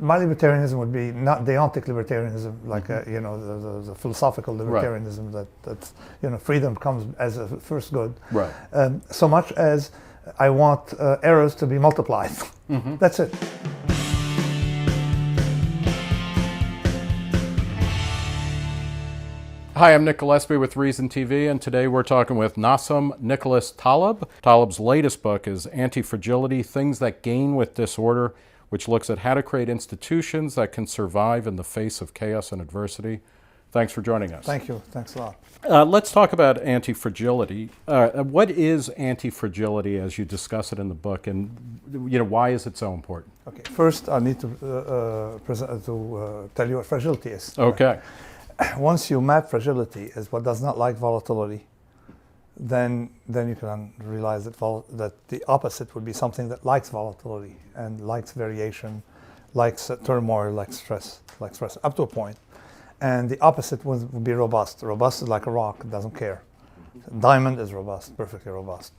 My libertarianism would be not deontic libertarianism, like the philosophical libertarianism that freedom comes as a first good. Right. So much as I want errors to be multiplied. That's it. Hi, I'm Nick Gillespie with Reason TV, and today we're talking with Nassim Nicholas Taleb. Taleb's latest book is Antifragility, Things That Gain with Disorder, which looks at how to create institutions that can survive in the face of chaos and adversity. Thanks for joining us. Thank you. Thanks a lot. Let's talk about antifragility. What is antifragility as you discuss it in the book, and why is it so important? Okay. First, I need to tell you what fragility is. Okay. Once you map fragility as what does not like volatility, then you can realize that the opposite would be something that likes volatility and likes variation, likes turmoil, likes stress, up to a point. And the opposite would be robust. Robust is like a rock, it doesn't care. Diamond is robust, perfectly robust.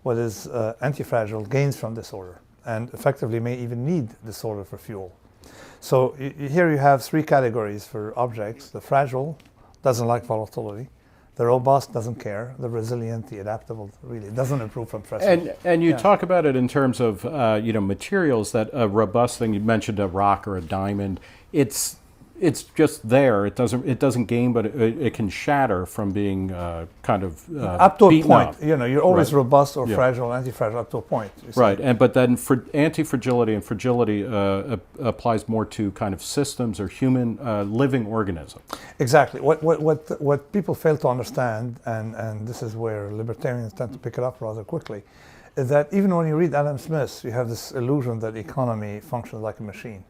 What is antifragile gains from disorder and effectively may even need disorder for fuel. So here you have three categories for objects. The fragile doesn't like volatility. The robust doesn't care. The resilient, the adaptable, really doesn't improve from stress. And you talk about it in terms of materials. That a robust thing, you mentioned a rock or a diamond. It's just there. It doesn't gain, but it can shatter from being kind of up to a point. Up. You're always robust or fragile, anti-fragile up to a point. Right, but then for anti-fragility and fragility applies more to kind of systems or human living organisms. Exactly. What people fail to understand, and this is where libertarians tend to pick it up rather quickly, is that even when you read Adam Smith, you have this illusion that the economy functions like a machine.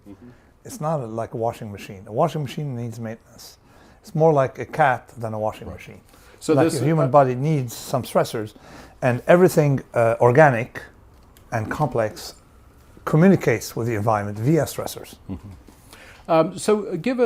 It's not like a washing machine. A washing machine needs maintenance. It's more like a cat than a washing machine. So like the human body needs some stressors, and everything organic and complex communicates with the environment via stressors. So give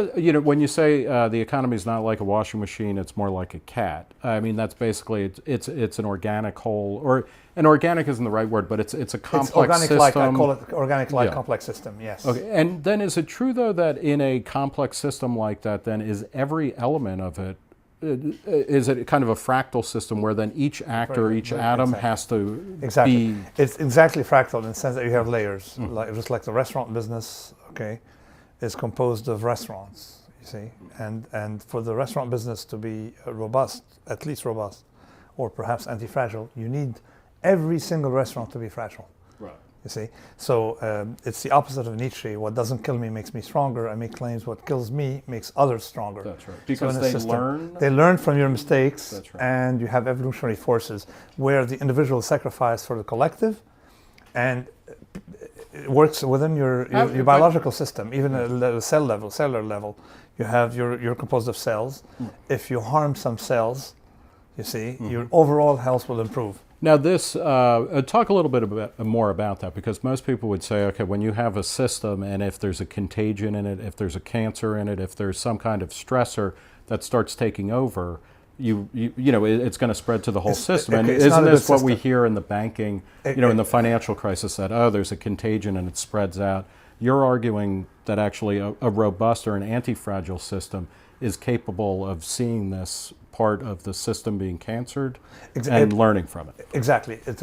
when you say the economy is not like a washing machine, it's more like a cat. I mean, that's basically, it's an organic whole, or an organic isn't the right word, but it's a complex system. I call it organic-like complex system, yes. Okay, and then is it true though that in a complex system like that, then is every element of it, is it kind of a fractal system where then each actor, each atom has to be... It's exactly fractal in the sense that you have layers, just like the restaurant business, okay, is composed of restaurants, you see, and for the restaurant business to be robust, at least robust, or perhaps anti-fragile, you need every single restaurant to be fragile. Right. You see, so it's the opposite of Nietzsche. What doesn't kill me makes me stronger. I make claims. What kills me makes others stronger. That's right. Because they learn from your mistakes. That's right. And you have evolutionary forces where the individual sacrifice for the collective, and it works within your biological system, even at the cellular level. You're composed of cells. If you harm some cells, you see, your overall health will improve. Now this, talk a little bit more about that, because most people would say, okay, when you have a system and if there's a contagion in it, if there's a cancer in it, if there's some kind of stressor that starts taking over, it's going to spread to the whole system. And isn't this what we hear in the banking, in the financial crisis, that, there's a contagion and it spreads out? You're arguing that actually a robust or an anti-fragile system is capable of seeing this part of the system being cancered and learning from it. Exactly. Cite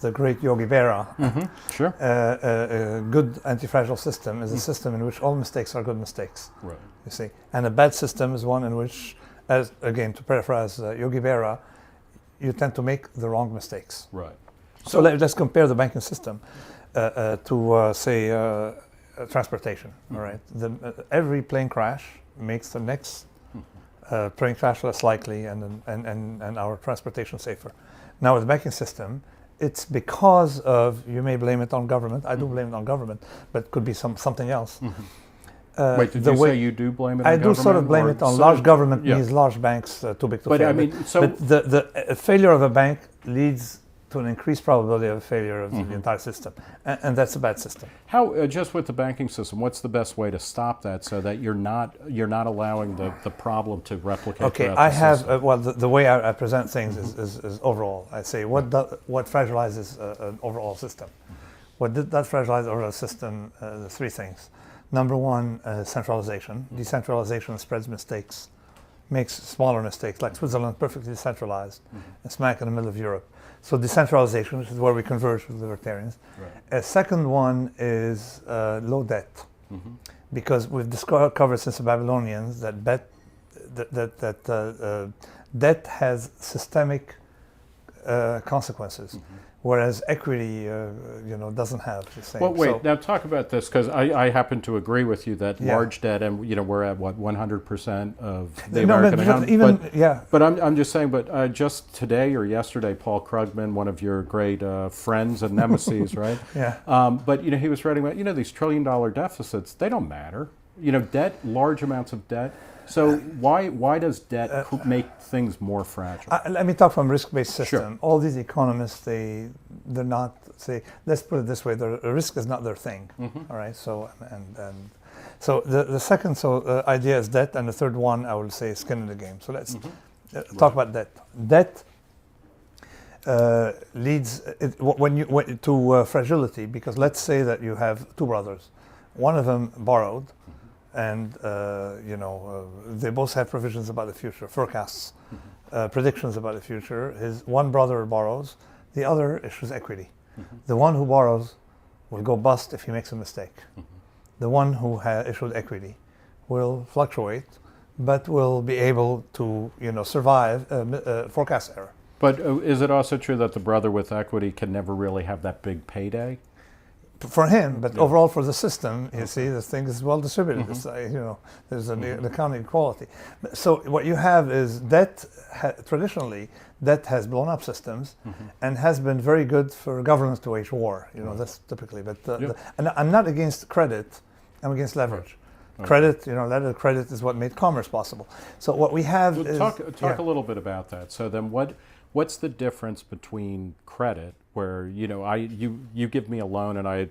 the great Yogi Berra. Sure. A good anti-fragile system is a system in which all mistakes are good mistakes. Right. You see, and a bad system is one in which, again, to paraphrase Yogi Berra, you tend to make the wrong mistakes. Right. So let's compare the banking system to, say, transportation. All right. Every plane crash makes the next plane crash less likely and our transportation safer. Now with the banking system, it's because of, you may blame it on government. I do blame it on government, but it could be something else. Wait, did you say you do blame it on government? I do sort of blame it on large government, means large banks too big to fail. But I mean, but the failure of a bank leads to an increased probability of failure of the entire system, and that's a bad system. How, just with the banking system, what's the best way to stop that so that you're not allowing the problem to replicate? Okay, I have the way I present things is overall. I say what fragilizes an overall system. What did that fragilize our system? The three things. Number one, centralization. Decentralization spreads mistakes, makes smaller mistakes, like Switzerland, perfectly decentralized, and smack in the middle of Europe. So decentralization, which is where we converge with libertarians. Right. A second one is low debt, because we've discovered since the Babylonians that debt has systemic consequences, whereas equity, doesn't have the same. Well, wait. Now talk about this, because I happen to agree with you that large debt, and we're at what 100% of the American economy. But I'm just saying. But just today or yesterday, Paul Krugman, one of your great friends and nemesis, right? But he was writing about these $1 trillion deficits. They don't matter. Debt, large amounts of debt. So why does debt make things more fragile? Let me talk from a risk-based system. Sure. All these economists, they're not, let's put it this way, the risk is not their thing. All right. So so the second idea is debt, and the third one I will say is skin in the game. So let's talk about debt. Debt leads to fragility, because let's say that you have two brothers. One of them borrowed, and they both have provisions about the future, forecasts, predictions about the future. His one brother borrows, the other issues equity. The one who borrows will go bust if he makes a mistake. The one who issued equity will fluctuate, but will be able to survive forecast error. But is it also true that the brother with equity can never really have that big payday? For him, but overall for the system, you see, this thing is well distributed. There's an accounting equality. So what you have is debt. Traditionally, debt has blown up systems, and has been very good for governments to wage war. That's typically. But and I'm not against credit. I'm against leverage. Credit, letter of credit is what made commerce possible. So what we have is talk a little bit about that. So then, what's the difference between credit, where you give me a loan and I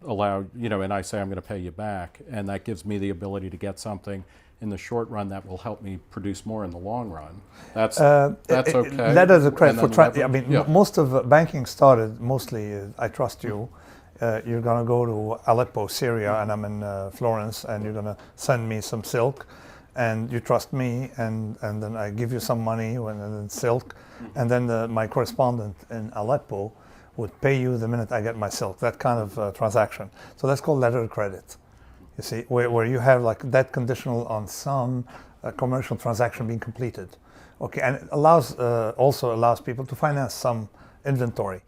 allow and I say I'm going to pay you back, and that gives me the ability to get something in the short run that will help me produce more in the long run. That's okay. Letters of credit most of banking started mostly. I trust you. You're going to go to Aleppo, Syria, and I'm in Florence, and you're going to send me some silk, and you trust me, and then I give you some money and then silk, and then my correspondent in Aleppo would pay you the minute I get my silk. That kind of transaction. So that's called letter of credit. You see, where you have like debt conditional on some commercial transaction being completed. Okay, and it also allows people to finance some inventory.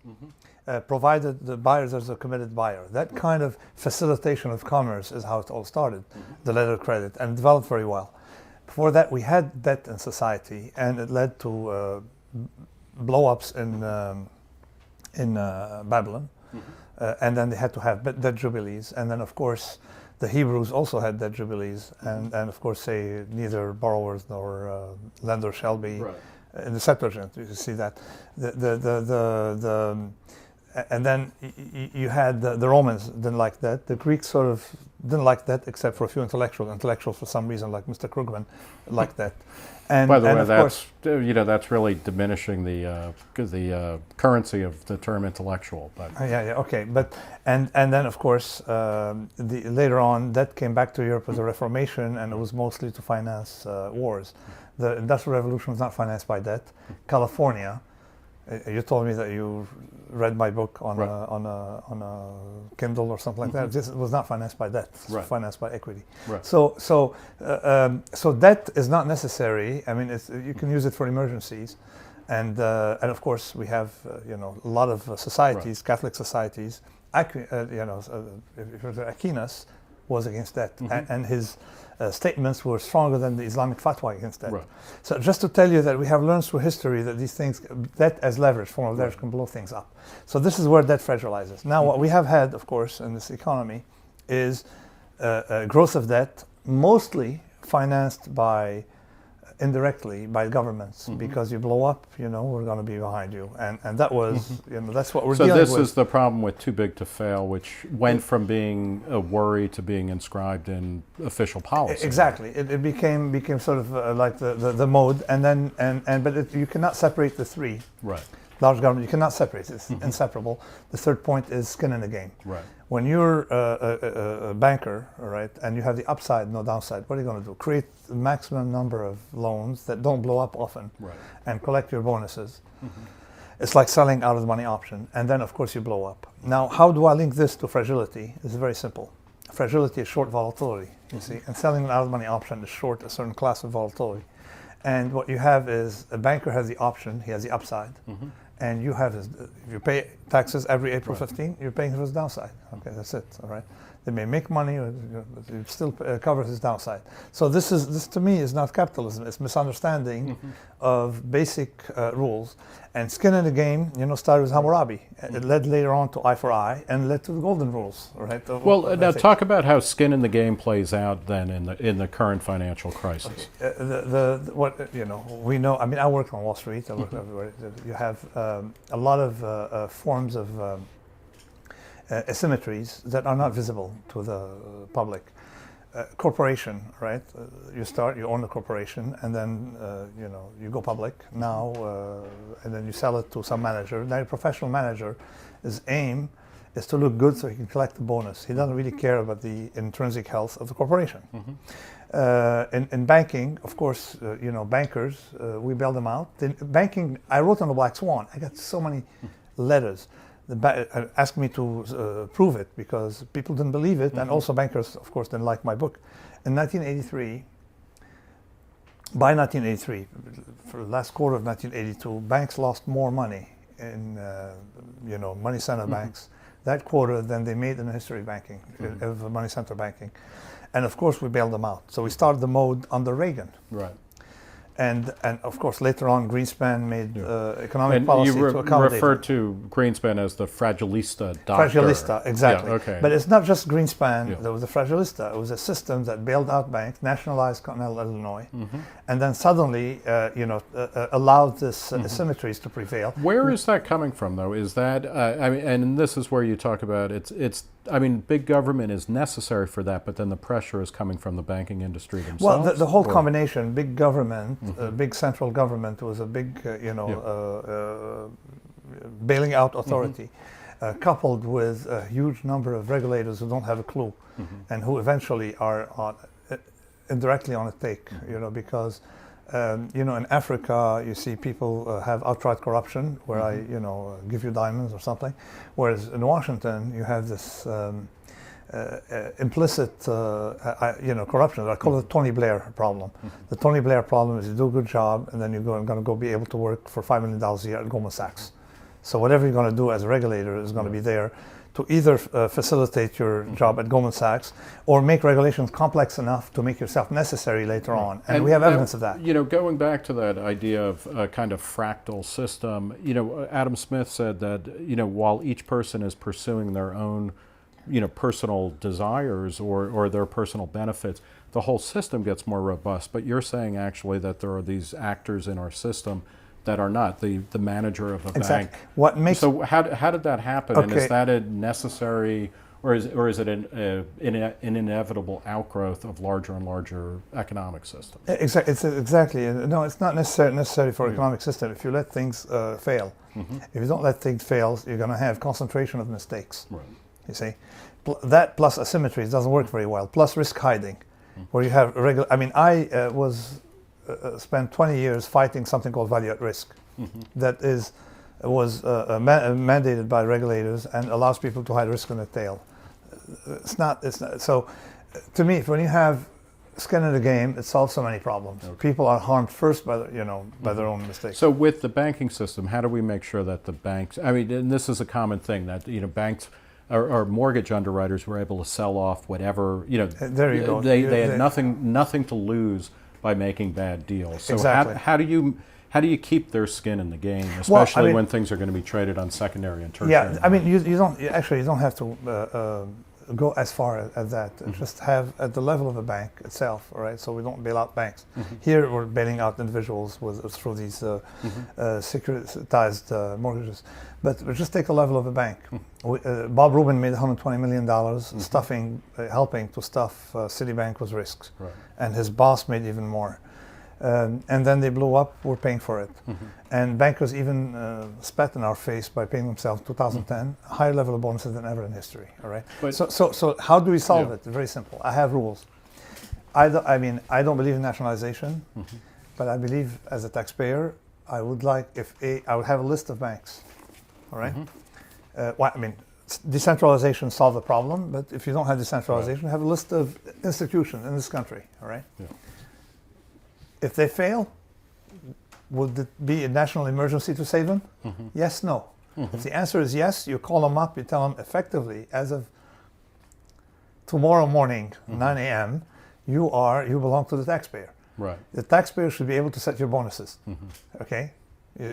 Provided the buyers is a committed buyer. That kind of facilitation of commerce is how it all started, the letter of credit, and developed very well. Before that, we had debt in society, and it led to blow-ups in Babylon, and then they had to have debt jubilees, and then of course the Hebrews also had debt jubilees, and of course say neither borrowers nor lenders shall be. In the Septuagint, you see that and then you had the Romans didn't like that. The Greeks sort of didn't like that, except for a few intellectuals for some reason, like Mr. Krugman, liked that. And by the way, that's really diminishing the currency of the term intellectual. But okay. But and then of course later on that came back to Europe as a Reformation, and it was mostly to finance wars. The Industrial Revolution was not financed by debt. California. You told me that you read my book on a Kindle or something like that. This was not financed by debt; it was financed by equity. So debt is not necessary. I mean, you can use it for emergencies, and of course we have a lot of societies, Catholic societies. Aquinas was against debt, and his statements were stronger than the Islamic fatwa against debt. So just to tell you that we have learned through history that these things, debt as leverage, form of leverage, can blow things up. So this is where debt fragilizes. Now what we have had, of course, in this economy is growth of debt, mostly financed indirectly by governments, because you blow up, we're going to be behind you, and that was, that's what we're dealing with. So this is the problem with too big to fail, which went from being a worry to being inscribed in official policy. Exactly, it became sort of like the mode, and then but you cannot separate the three. large government. You cannot separate it. It's inseparable. The third point is skin in the game. Right. When you're a banker, all right, and you have the upside, no downside, what are you going to do? Create the maximum number of loans that don't blow up often, Right. and collect your bonuses. It's like selling out of the money option, and then of course you blow up. Now, how do I link this to fragility? It's very simple. Fragility is short volatility, you see, and selling an out of the money option is short a certain class of volatility. And what you have is a banker has the option, he has the upside, and you have his, if you pay taxes every April 15, you're paying for his downside. Okay, that's it, all right? They may make money, but it still covers his downside. So this to me is not capitalism, it's misunderstanding of basic rules. And skin in the game, started with Hammurabi. It led later on to eye for eye, and led to the golden rules, right? Well, now talk about how skin in the game plays out then in the current financial crisis. What we know. I mean, I work on Wall Street. I work everywhere. You have a lot of forms of asymmetries that are not visible to the public. Corporation, right? You own the corporation, and then you go public now, and then you sell it to some manager. Now, a professional manager, his aim is to look good so he can collect the bonus. He doesn't really care about the intrinsic health of the corporation. In banking, of course, bankers, we bail them out. In banking, I wrote on the Black Swan. I got so many letters asked me to prove it because people didn't believe it, and also bankers, of course, didn't like my book. In 1983, by 1983, for the last quarter of 1982, banks lost more money in money center banks that quarter than they made in the history of banking, of money center banking. And of course, we bailed them out. So we started the mode under Reagan. Right. And of course, later on, Greenspan made economic policy to accommodate. You refer to Greenspan as the fragilista doctor. Fragilista, exactly. Yeah, okay. But it's not just Greenspan. There was a fragilista. It was a system that bailed out banks, nationalized Continental Illinois, and then suddenly, allowed this asymmetries to prevail. Where is that coming from, though? Is that and this is where you talk about it's. I mean, big government is necessary for that, but then the pressure is coming from the banking industry themselves? Well, the whole combination, big government, big central government was a big, bailing out authority, coupled with a huge number of regulators who don't have a clue and who eventually are indirectly on a take, because in Africa, you see people have outright corruption, where I, give you diamonds or something. Whereas in Washington, you have this implicit, corruption. I call it the Tony Blair problem. The Tony Blair problem is you do a good job, and then you're going to go be able to work for $5 million a year at Goldman Sachs. So whatever you're going to do as a regulator is going to be there to either facilitate your job at Goldman Sachs or make regulations complex enough to make yourself necessary later on. And we have evidence of that. Going back to that idea of a kind of fractal system, Adam Smith said that, while each person is pursuing their own, personal desires or their personal benefits, the whole system gets more robust. But you're saying actually that there are these actors in our system that are not the manager of a bank. What makes so how did that happen? Okay. And is that a necessary, or is it an inevitable outgrowth of larger and larger economic systems? Exactly. No, it's not necessary for economic system. If you let things fail, if you don't let things fail, you're going to have concentration of mistakes. Right. You see, that plus asymmetry doesn't work very well. Plus risk hiding, where you have regular. I mean, I spent 20 years fighting something called value at risk, that was mandated by regulators and allows people to hide risk in the tail. It's not. So, to me, when you have skin in the game, it solves so many problems. Okay. People are harmed first by by their own mistakes. So, with the banking system, how do we make sure that the banks? I mean, and this is a common thing that banks. Or mortgage underwriters were able to sell off whatever There you go. They had nothing to lose by making bad deals. So exactly. how do you keep their skin in the game, especially when things are going to be traded on secondary and tertiary? Yeah, I mean you don't have to go as far as that. Just have at the level of a bank itself, all right? So we don't bail out banks. Here we're bailing out individuals through these securitized mortgages. But just take the level of a bank. Bob Rubin made $120 million helping to stuff Citibank with risks. Right. And his boss made even more. And then they blew up, we're paying for it. And bankers even spat in our face by paying themselves 2010, higher level of bonuses than ever in history, all right? But So how do we solve it? Very simple. I have rules. I don't believe in nationalization, but I believe as a taxpayer, I would like, I would have a list of banks, all right? Decentralization solve the problem, but if you don't have decentralization, have a list of institutions in this country, all right? Yeah. If they fail, would it be a national emergency to save them? Yes, no. If the answer is yes, you call them up, you tell them effectively, as of tomorrow morning, 9 a.m., you belong to the taxpayer. Right. The taxpayer should be able to set your bonuses. Okay?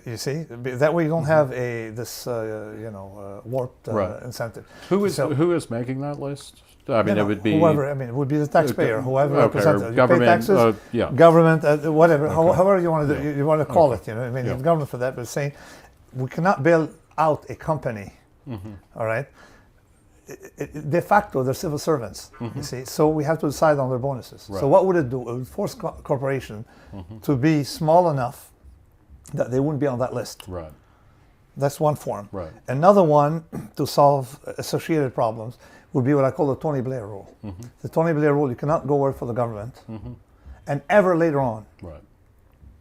You see? That way you don't have this warped incentive. Who is making that list? I mean, it would be whoever. I mean, it would be the taxpayer, whoever represents it. You government, pay taxes, yeah. Government, whatever, however you want to Yeah. you want to call Okay. it. You know, I mean, Yeah. the government for that, but saying we cannot bail out a company. All right. De facto, they're civil servants. You see, so we have to decide on their bonuses. Right. So what would it do? It would force corporation to be small enough that they wouldn't be on that list. Right. That's one form. Right. Another one to solve associated problems would be what I call the Tony Blair rule. The Tony Blair rule: you cannot go work for the government, and ever later on Right.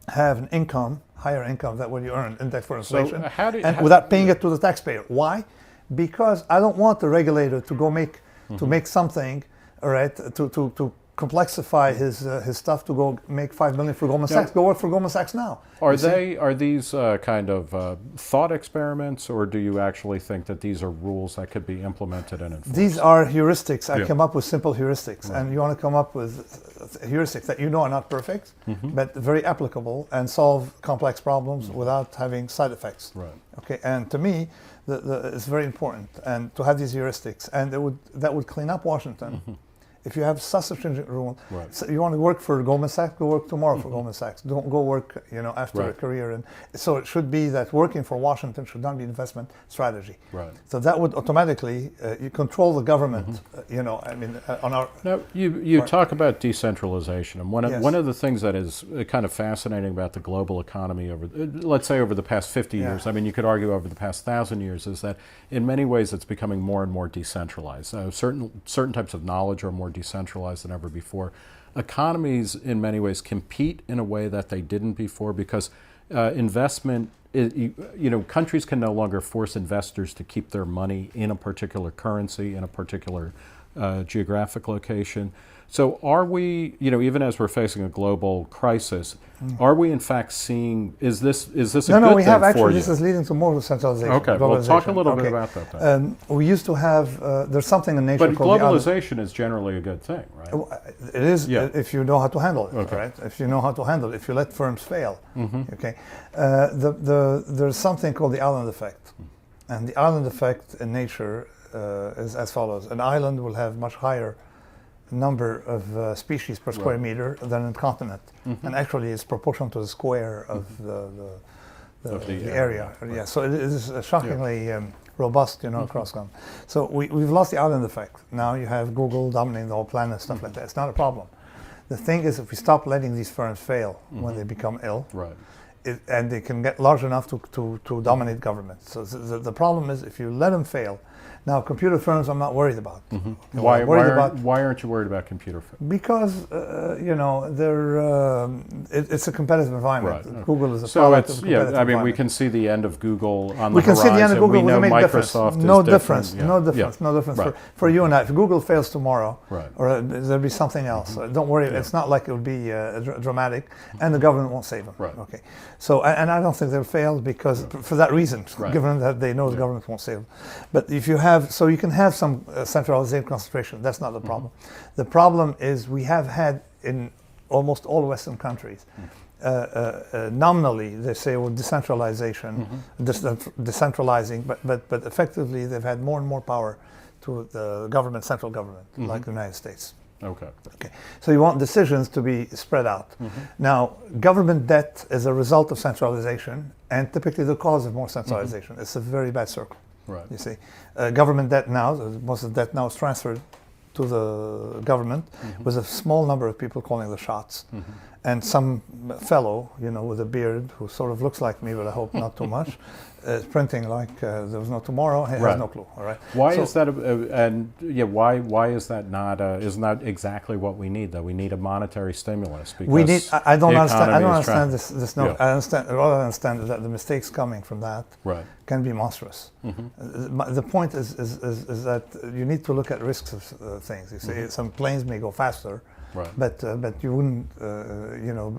have an income, higher income than what you earn, indexed for inflation, how without paying it to the taxpayer. Why? Because I don't want the regulator to go make something, all right, to complexify his stuff to go make $5 million for Goldman Sachs. Go work for Goldman Sachs now. Are these kind of thought experiments, or do you actually think that these are rules that could be implemented and enforced? These are heuristics. I Yeah. came up with simple heuristics, and you want to come up with heuristics that you know are not perfect, but very applicable and solve complex problems without having side effects. Right. Okay, and to me, it's very important, and to have these heuristics, and that would clean up Washington. If you have such a stringent rule, Right. so you want to work for Goldman Sachs, go work tomorrow for Goldman Sachs. Don't go work, after a Right. career. And so it should be that working for Washington should not be an investment strategy. Right. So that would automatically you control the government. On our Now, you talk about decentralization, and Yes. one of the things that is kind of fascinating about the global economy let's say over the past 50 Yeah. years, I mean, you could argue over the past 1,000 years, is that in many ways it's becoming more and more decentralized. Certain types of knowledge are more decentralized than ever before. Economies, in many ways, compete in a way that they didn't before because investment. Countries can no longer force investors to keep their money in a particular currency, in a particular geographic location. So are we, even as we're facing a global crisis, are we in fact seeing, is this a good thing No, we have for actually, you? this is leading to more centralization. Okay, well, talk a little bit about that then. We used to have, there's something in nature But called globalization is generally a good thing, right? It is Yeah. if you know how to handle it, Okay. right? If you know how to handle it, if you let firms fail, okay. There's something called the island effect, and the island effect in nature is as follows: an island will have much higher number of species per square meter than a continent, and actually it's proportional to the square of the area. Right. Yeah, so it is shockingly robust, across them. So we've lost the island effect. Now you have Google dominating the whole planet and stuff like that. It's not a problem. The thing is, if we stop letting these firms fail when they become ill, Right. and they can get large enough to dominate government. So the problem is, if you let them fail. Now, computer firms, I'm not worried about. Why aren't you worried about computer firms? Because they're it's a competitive environment. Right. Google is a So product it's of a competitive we environment. can see the end of Google on We the can horizon. see the end of Google We with know a big Microsoft difference. is No different. difference. Yeah. No difference. Yeah. No difference Right. for you and I. If Google fails tomorrow, Right. or there'll be something else. Don't worry. It's not like it will be dramatic, and the government won't save them. Right. Okay. So and I don't think they'll fail because for that reason, Right. given that they know the government won't save them. But if you have, so you can have some centralization concentration. That's not the problem. The problem is we have had in almost all Western countries. Nominally, they say, well, decentralization, decentralizing, but effectively they've had more and more power to the government, central government, like the United States. Okay. Okay. So you want decisions to be spread out. Now, government debt is a result of centralization and typically the cause of more centralization. It's a very bad circle. Right. You see, government debt now, most of the debt now is transferred to the government with a small number of people calling the shots. and some fellow, with a beard who sort of looks like me, but I hope not too much, is printing like there was no tomorrow. He has no clue. All right. Why is that? Why is that not? Isn't that exactly what we need? Though we need a monetary stimulus. Because we need. I don't understand. I don't understand this. No, I understand. Rather understand that the mistakes coming from that can be monstrous. The point is that you need to look at risks of things. You see, some planes may go faster. Right. But you wouldn't,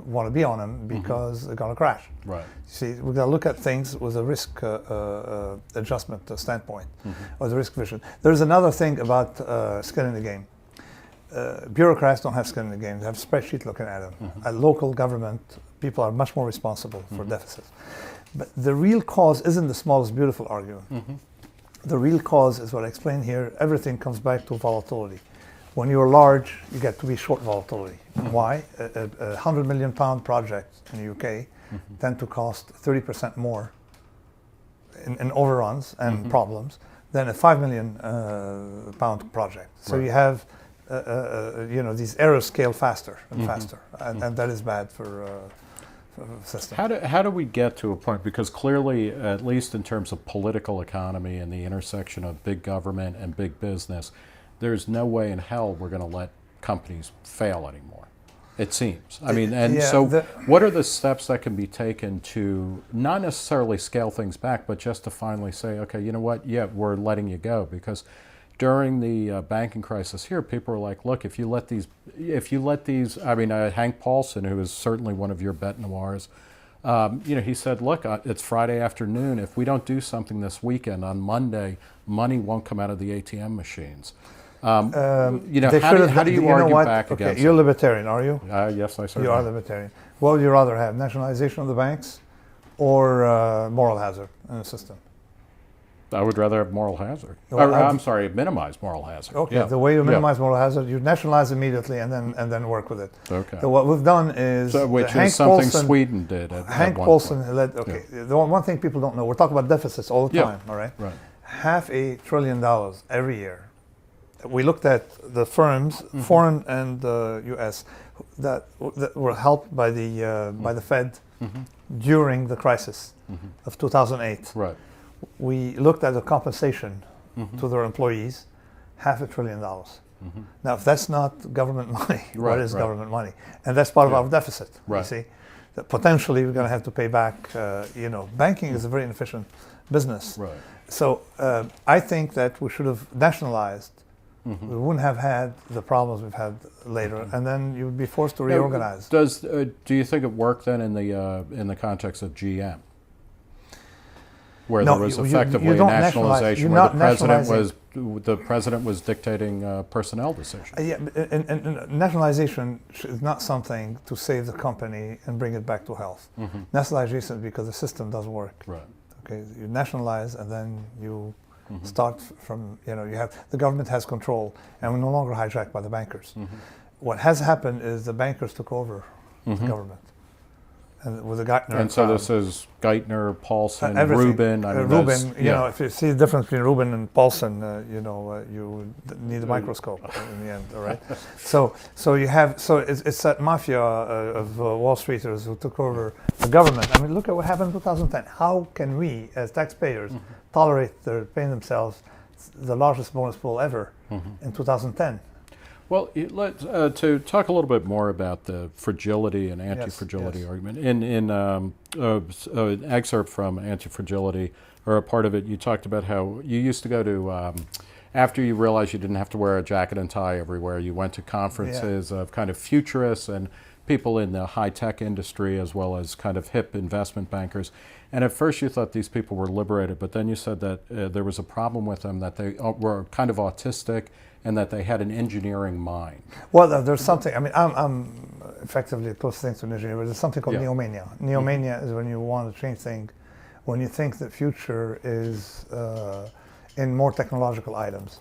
want to be on them because they're going to crash. Right. See, we've got to look at things with a risk adjustment standpoint, or the risk vision. There's another thing about skin in the game. Bureaucrats don't have skin in the game. They have a spreadsheet looking at them. At local government, people are much more responsible for deficits. But the real cause isn't the smallest beautiful argument. The real cause is what I explained here. Everything comes back to volatility. When you're large, you get to be short volatility. Why? A £100 million project in the UK tend to cost 30% more in overruns and problems than a £5 million pound project. So you have, these errors scale faster and faster, and that is bad for the system. How do we get to a point? Because clearly, at least in terms of political economy and the intersection of big government and big business, there's no way in hell we're going to let companies fail anymore, it seems. I mean, what are the steps that can be taken to not necessarily scale things back, but just to finally say, okay, you know what, we're letting you go? Because during the banking crisis here, people were like, look, if you let these, Hank Paulson, who is certainly one of your bête noirs, he said, look, it's Friday afternoon. If we don't do something this weekend, on Monday, money won't come out of the ATM machines. How do you argue back against You're libertarian, are you? Yes, I certainly You are libertarian. What would you rather have, nationalization of the banks or moral hazard in the system? I would rather have moral hazard. Minimize moral hazard. Okay, the way you minimize moral hazard, you nationalize immediately and then work with it. Okay. So what we've done is... which is something Sweden did Hank Paulson led... Okay, the one thing people don't know, we're talking about deficits all the time, all right? Right. $500 billion every year. We looked at the firms, foreign and U.S., that were helped by the Fed during the crisis of 2008. Right. We looked at the compensation to their employees, $500 billion. Now, if that's not government money, what is government money? And that's part of our deficit. You see, that potentially we're going to have to pay back. Banking is a very inefficient business. Right. So I think that we should have nationalized. We wouldn't have had the problems we've had later, and then you would be forced to reorganize. Do you think it worked then in the context of GM, where there was effectively a nationalization, where the president was dictating personnel decisions? And nationalization is not something to save the company and bring it back to health. Nationalization is because the system doesn't work. Right. Okay, you nationalize and then you start from, you have, the government has control and we're no longer hijacked by the bankers. What has happened is the bankers took over the government. And with the Geithner and so this is Geithner, Paulson, everything. Rubin. Rubin, if you see the difference between Rubin and Paulson, you need a microscope in the end, all right? So it's that mafia of Wall Streeters who took over the government. I mean, look at what happened in 2010. How can we, as taxpayers, tolerate their paying themselves the largest bonus pool ever in 2010? Well, let's to talk a little bit more about the fragility and anti-fragility argument. In an excerpt from Antifragility, or a part of it, you talked about how you used to go to, after you realized you didn't have to wear a jacket and tie everywhere, you went to conferences of kind of futurists and people in the high-tech industry as well as kind of hip investment bankers. And at first you thought these people were liberated, but then you said that there was a problem with them, that they were kind of autistic and that they had an engineering mind. Well, there's something, I mean, I'm effectively close things to an engineer, but there's something called neomania. Neomania is when you want to change things, when you think the future is in more technological items.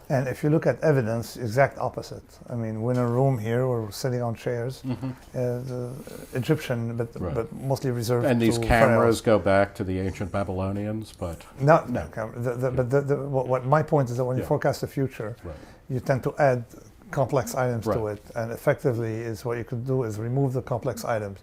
And if you look at evidence, exact opposite. I mean, we're in a room here, we're sitting on chairs, the Egyptian, but mostly reserved and these to cameras go back to the ancient Babylonians, but... No. What my point is that when you forecast the future, you tend to add complex items to it, and effectively is what you could do is remove the complex items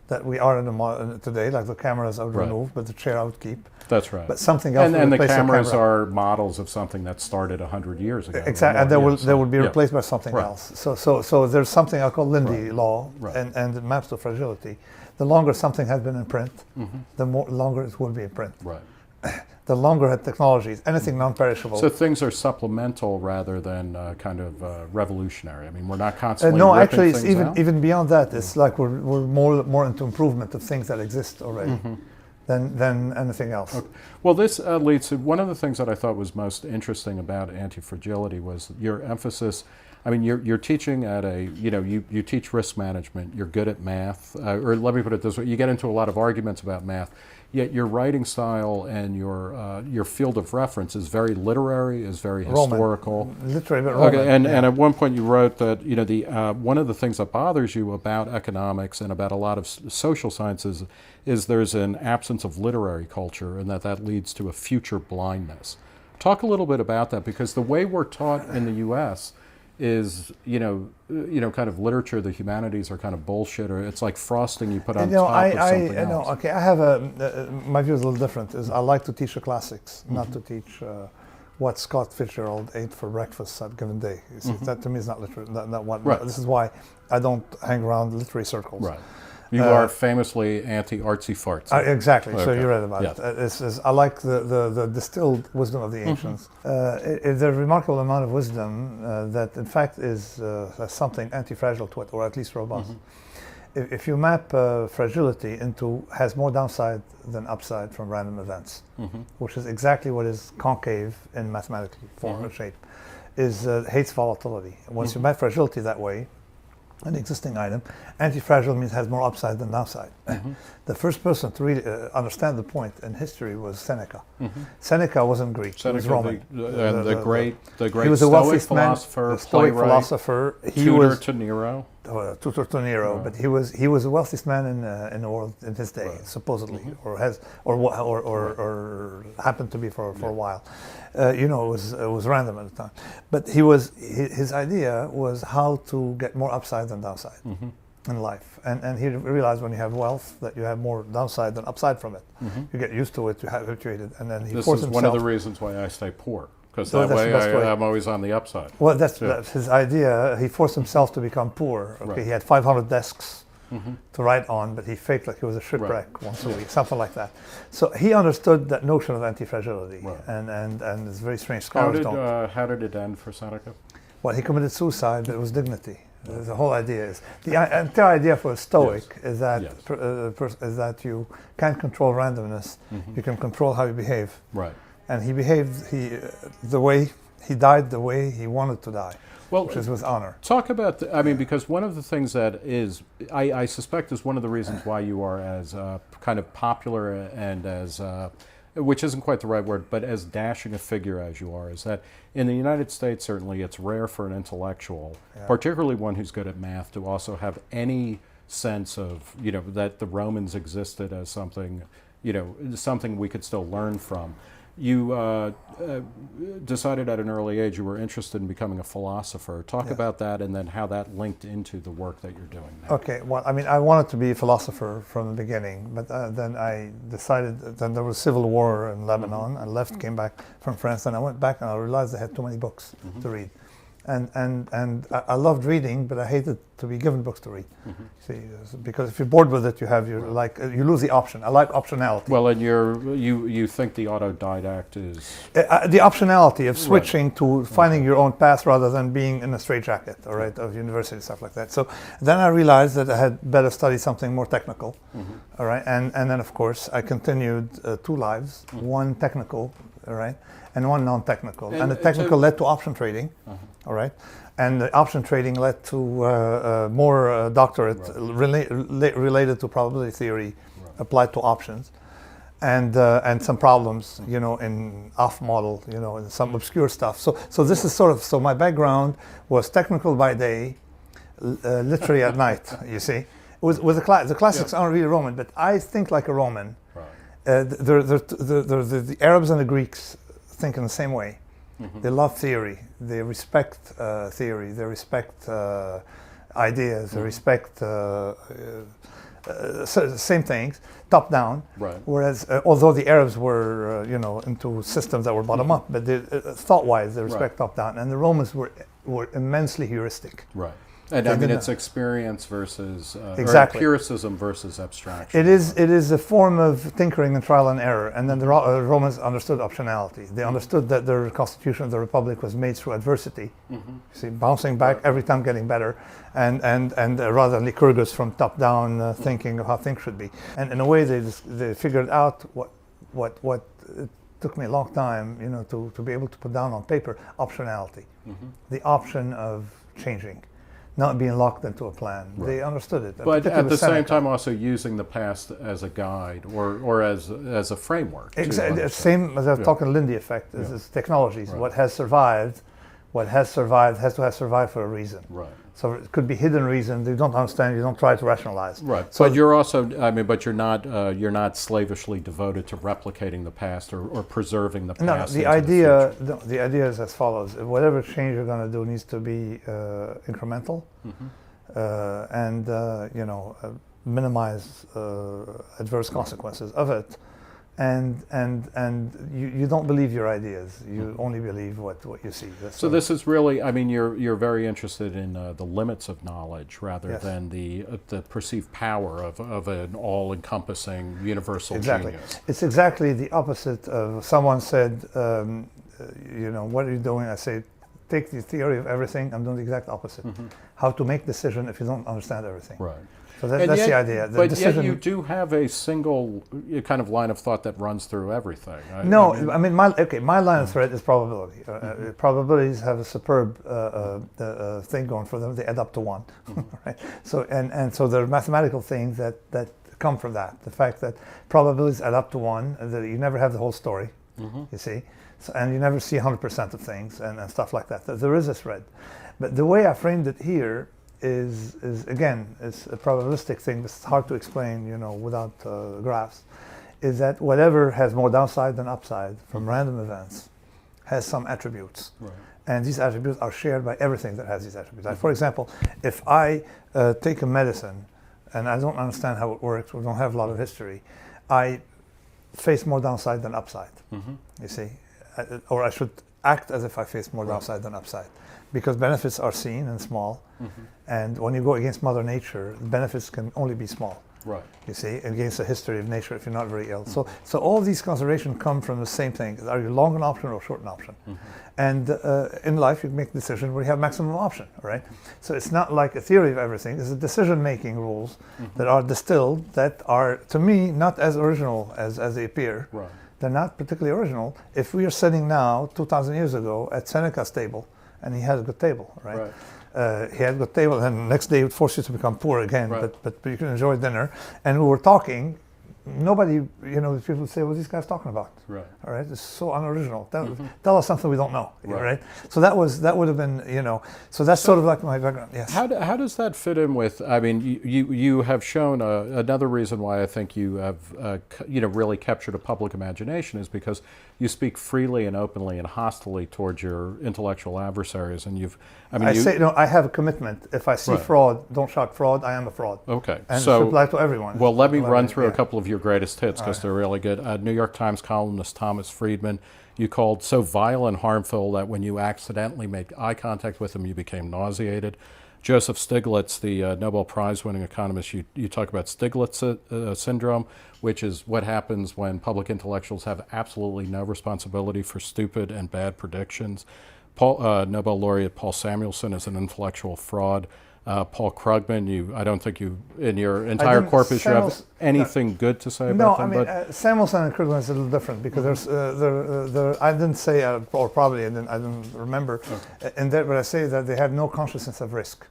that we are in today, like the cameras I would remove, but the chair I would keep. That's right. But something else. And the cameras are models of something that started 100 years ago. Exactly, and they will be replaced by something else. So there's something I call Lindy law, and it maps to fragility. The longer something has been in print, the longer it will be in print. Right. The longer technologies, anything non-perishable. So things are supplemental rather than kind of revolutionary. I mean, we're not constantly no, ripping actually, it's things out. even beyond that. It's like we're more into improvement of things that exist already than anything else. Okay. Well, this leads to one of the things that I thought was most interesting about antifragility was your emphasis. I mean, you're teaching at you teach risk management. You're good at math, or let me put it this way: you get into a lot of arguments about math. Yet your writing style and your field of reference is very literary, is very historical. Literary, but Roman. Okay, and at one point you wrote that one of the things that bothers you about economics and about a lot of social sciences is there's an absence of literary culture, and that leads to a future blindness. Talk a little bit about that, because the way we're taught in the U.S. is kind of literature, the humanities are kind of bullshit, or it's like frosting you put on top of something else. Okay, I have my view is a little different. Is I like to teach the classics, not to teach what Scott Fitzgerald ate for breakfast at a given day. You see, that to me is not literary. Not what. Right. This is why I don't hang around literary circles. Right. You are famously anti-artsy farts. Exactly. Okay. So you read about it. I like the distilled wisdom of the ancients. There's a remarkable amount of wisdom that, in fact, is something anti-fragile to it, or at least robust. If you map fragility has more downside than upside from random events, which is exactly what is concave in mathematical form or shape, hates volatility. Once you map fragility that way, an existing item, anti-fragile means has more upside than downside. The first person to really understand the point in history was Seneca. Seneca wasn't Greek; he was Roman. The great he was a wealthy philosopher, Stoic philosopher. Tutor to Nero. Tutor to Nero, but he was the wealthiest man in the world in his day, supposedly, or happened to be for a while. It was random at the time, but his idea was how to get more upside than downside in life, and he realized when you have wealth that you have more downside than upside from it. You get used to it, you habituate it, and then he forced himself. This is one of the reasons why I stay poor. Because that way I'm always on the upside. Well, that's his idea. He forced himself to become poor. Okay, He had 500 desks to write on, but he faked like he was a shipwreck once a week, something like that. So he understood that notion of anti-fragility, and it's very strange. Scholars don't. How did it end for Seneca? Well, he committed suicide, but it was dignity. The whole idea is the entire idea for a Stoic is that is that you can't control randomness. You can control how you behave. Right. And he behaved he died the way he wanted to die, which is with honor. Talk about, because one of the things that is, I suspect is one of the reasons why you are as kind of popular and as, which isn't quite the right word, but as dashing a figure as you are, is that in the United States, certainly it's rare for an intellectual, particularly one who's good at math, to also have any sense of, that the Romans existed as something, something we could still learn from. You decided at an early age you were interested in becoming a philosopher. Talk about that, and then how that linked into the work that you're doing now. Okay, well, I wanted to be a philosopher from the beginning, but then I decided, then there was civil war in Lebanon. I left, came back from France, and I went back and I realized I had too many books to read. And I loved reading, but I hated to be given books to read. See, because if you're bored with it, you lose the option. I like optionality. Well, and you think the autodidact is the optionality of switching to finding your own path rather than being in a straitjacket, of university stuff like that. So then I realized that I had better study something more technical, all right. And then of course I continued 2 lives, one technical, all right, and one non-technical. And the technical led to option trading. All right, and the option trading led to more doctorate related to probability theory applied to options, and some problems, in off model, and some obscure stuff. So this is so my background was technical by day, literary at night. You see, with the classics aren't really Roman, but I think like a Roman. The Arabs and the Greeks think in the same way. They love theory. They respect theory. They respect ideas. They respect same things, top down. Right. Whereas, although the Arabs were, into systems that were bottom up, but thought-wise, they respect top down. And the Romans were immensely heuristic. Right. And I mean, it's experience versus exactly. or empiricism versus abstraction. It is a form of tinkering and trial and error. And then the Romans understood optionality. They understood that the constitution of the republic was made through adversity. You see, bouncing back every time, getting better, and rather than Lycurgus from top down thinking of how things should be. And in a way, they figured out what it took me a long time, to be able to put down on paper optionality, the option of changing. Not being locked into a plan. Right. They understood it. But at the same time also using the past as a guide or as a framework. Exactly. Same as I was talking Lindy effect, is technologies. Right. What has survived has to have survived for a reason. Right. So it could be hidden reasons you don't understand, you don't try to rationalize. Right. So but you're also, but you're not slavishly devoted to replicating the past or preserving the past. No, the idea is as follows: whatever change you're going to do needs to be incremental, and minimize adverse consequences of it. And you don't believe your ideas. You only believe what you see. So this is really, I mean, you're very interested in the limits of knowledge rather than the perceived power of an all-encompassing universal genius. It's exactly the opposite of someone said, what are you doing? I say, take the theory of everything. I'm doing the exact opposite. How to make decision if you don't understand everything. Right. So that's the idea. But yet you do have a single kind of line of thought that runs through everything. My line of thread is probability. Probabilities have a superb thing going for them. They add up to one, right? So so there are mathematical things that come from that. The fact that probabilities add up to one, that you never have the whole story. You see, and you never see 100% of things and stuff like that. There is a thread, but the way I framed it here is again, it's a probabilistic thing. It's hard to explain, without graphs. Is that whatever has more downside than upside from random events has some attributes, and these attributes are shared by everything that has these attributes. Like, for example, if I take a medicine and I don't understand how it works, or don't have a lot of history, I face more downside than upside. You see, or I should act as if I face more downside than upside, because benefits are seen and small. And when you go against Mother Nature, the benefits can only be small. Right. You see, against the history of nature if you're not very ill. So all these considerations come from the same thing. Are you long an option or short an option? And in life, you make a decision where you have maximum option, right? So it's not like a theory of everything. It's a decision-making rules that are distilled, that are, to me, not as original as they appear. Right. They're not particularly original. If we are sitting now, 2,000 years ago, at Seneca's table, and he had a good table, right? He had a good table, and the next day it would force you to become poor again, but you can enjoy dinner. And we were talking, nobody, people would say, what are these guys talking about? Right. All right, it's so unoriginal. Tell us something we don't know, right? So that would have been, so that's sort of like my background, yes. How does that fit in with, I mean, you have shown another reason why I think you have, really captured a public imagination is because you speak freely and openly and hostilely towards your intellectual adversaries, and I have a commitment. If I see fraud, don't shout fraud, I am a fraud. Okay. And so, it applies to everyone. Well, let me run through a couple of your greatest hits, because they're really good. New York Times columnist Thomas Friedman, you called so vile and harmful that when you accidentally made eye contact with him, you became nauseated. Joseph Stiglitz, the Nobel Prize-winning economist, you talk about Stiglitz syndrome, which is what happens when public intellectuals have absolutely no responsibility for stupid and bad predictions. Nobel laureate Paul Samuelson is an intellectual fraud. Paul Krugman, I don't think in your entire corpus you have anything good to say about them. No, Samuelson and Krugman is a little different, because I didn't say, or probably I didn't remember, in that, but I say that they have no consciousness of risk.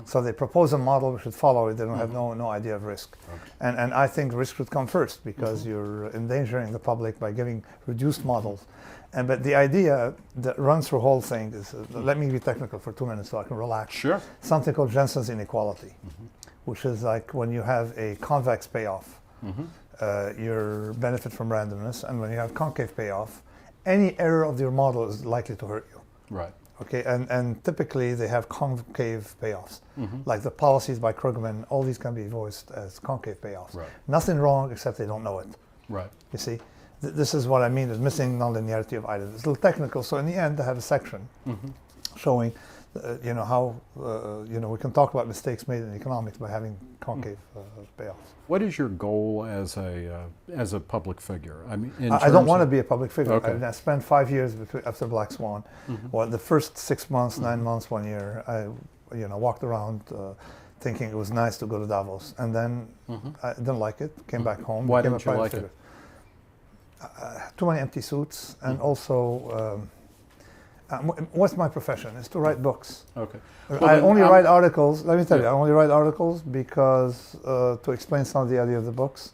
So they propose a model, we should follow it. They don't have no idea of risk. And I think risk should come first, because you're endangering the public by giving reduced models. But the idea that runs through the whole thing is, let me be technical for 2 minutes so I can relax. Sure. Something called Jensen's inequality, which is like when you have a convex payoff, you benefit from randomness, and when you have concave payoff, any error of your model is likely to hurt you. Right. Okay, and typically they have concave payoffs. Like the policies by Krugman, all these can be voiced as concave payoffs. Right. Nothing wrong except they don't know it. Right. You see, this is what I mean is missing nonlinearity of items. It's a little technical, so in the end I have a section showing how we can talk about mistakes made in economics by having concave payoffs. What is your goal as a public figure? I mean, I don't want to be a public figure. Okay. I mean, I spent 5 years after Black Swan. Well, the first 6 months, 9 months, 1 year, I walked around thinking it was nice to go to Davos, and then I didn't like it. Came back home. Why became didn't you like it? Too many empty suits, and also. What's my profession? It's to write books. Okay. I only write articles. Let me tell you, I only write articles because to explain some of the idea of the books,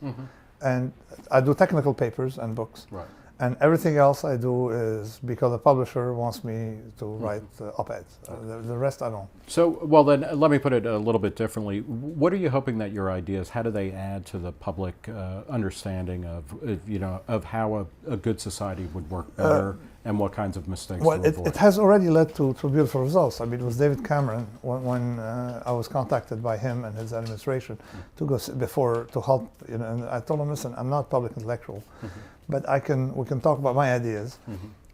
and I do technical papers and books. Right. And everything else I do is because a publisher wants me to write op-eds. The rest I don't. So, well then, let me put it a little bit differently. What are you hoping that your ideas, how do they add to the public understanding of how a good society would work better and what kinds of mistakes to avoid? It has already led to beautiful results. I mean, it was David Cameron when I was contacted by him and his administration to go to help. And I told him, listen, I'm not public intellectual. But we can talk about my ideas